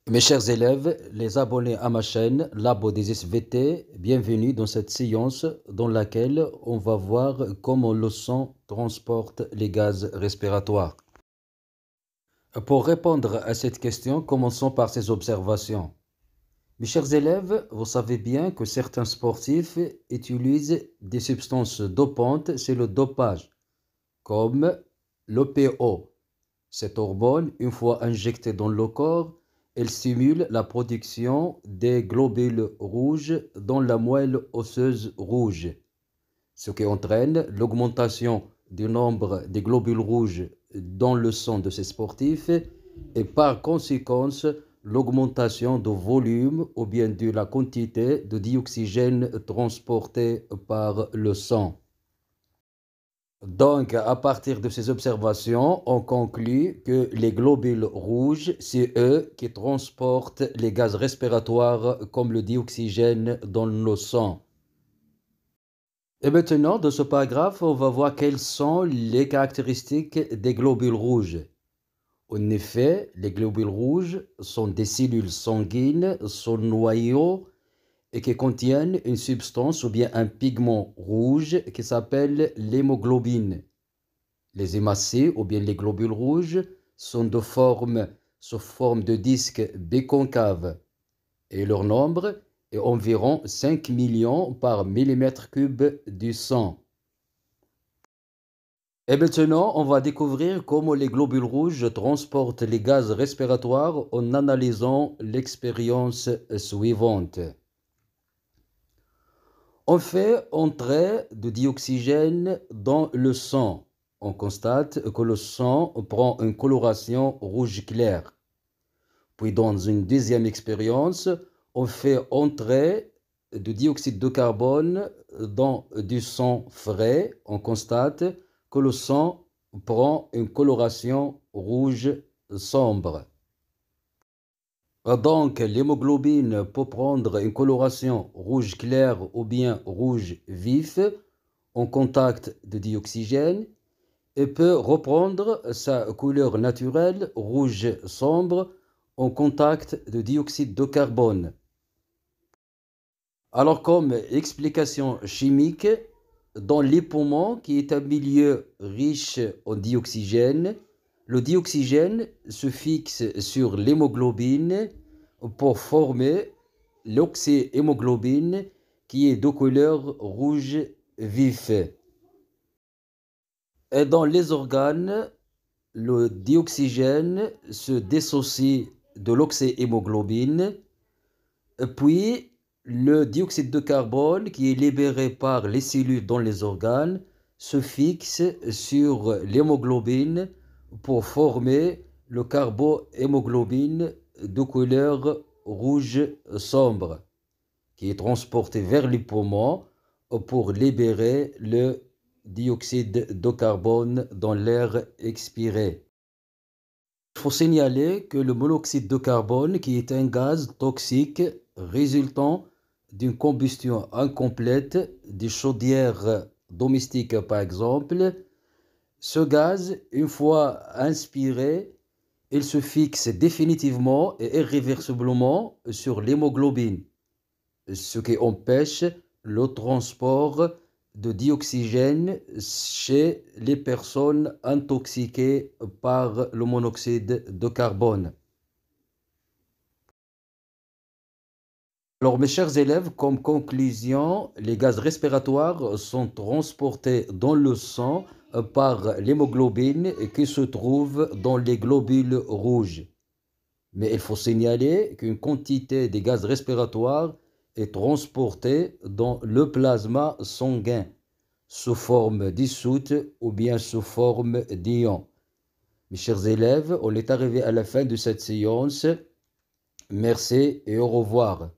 Mes chers élèves, les abonnés à ma chaîne Labo des SVT, bienvenue dans cette séance dans laquelle on va voir comment le sang transporte les gaz respiratoires. Pour répondre à cette question, commençons par ces observations. Mes chers élèves, vous savez bien que certains sportifs utilisent des substances dopantes, c'est le dopage, comme l'OPO. Cette hormone, une fois injectée dans le corps, elle stimule la production des globules rouges dans la moelle osseuse rouge, ce qui entraîne l'augmentation du nombre des globules rouges dans le sang de ces sportifs et par conséquence l'augmentation du volume ou bien de la quantité de dioxygène transporté par le sang. Donc, à partir de ces observations, on conclut que les globules rouges, c'est eux qui transportent les gaz respiratoires comme le dioxygène dans le sang. Et maintenant, dans ce paragraphe, on va voir quelles sont les caractéristiques des globules rouges. En effet, les globules rouges sont des cellules sanguines, sont noyaux et qui contiennent une substance ou bien un pigment rouge qui s'appelle l'hémoglobine. Les hémacées ou bien les globules rouges sont sous forme de disque biconcave et leur nombre est environ 5 millions par millimètre cube du sang. Et maintenant, on va découvrir comment les globules rouges transportent les gaz respiratoires en analysant l'expérience suivante. On fait entrer de dioxygène dans le sang. On constate que le sang prend une coloration rouge clair. Puis dans une deuxième expérience, on fait entrer du dioxyde de carbone dans du sang frais. On constate que le sang prend une coloration rouge sombre. Donc, l'hémoglobine peut prendre une coloration rouge clair ou bien rouge vif en contact de dioxygène et peut reprendre sa couleur naturelle rouge sombre en contact de dioxyde de carbone. Alors, comme explication chimique, dans les poumons, qui est un milieu riche en dioxygène, le dioxygène se fixe sur l'hémoglobine pour former l'oxyhémoglobine qui est de couleur rouge vif. Et dans les organes, le dioxygène se dissocie de l'oxyhémoglobine, puis le dioxyde de carbone qui est libéré par les cellules dans les organes se fixe sur l'hémoglobine pour former le carbohémoglobine de couleur rouge sombre qui est transporté vers les poumons pour libérer le dioxyde de carbone dans l'air expiré. Il faut signaler que le monoxyde de carbone, qui est un gaz toxique résultant d'une combustion incomplète des chaudières domestiques par exemple, ce gaz, une fois inspiré, il se fixe définitivement et irréversiblement sur l'hémoglobine, ce qui empêche le transport de dioxygène chez les personnes intoxiquées par le monoxyde de carbone. Alors mes chers élèves, comme conclusion, les gaz respiratoires sont transportés dans le sang par l'hémoglobine qui se trouve dans les globules rouges. Mais il faut signaler qu'une quantité des gaz respiratoires est transportée dans le plasma sanguin sous forme dissoute ou bien sous forme d'ion. Mes chers élèves, on est arrivé à la fin de cette séance. Merci et au revoir.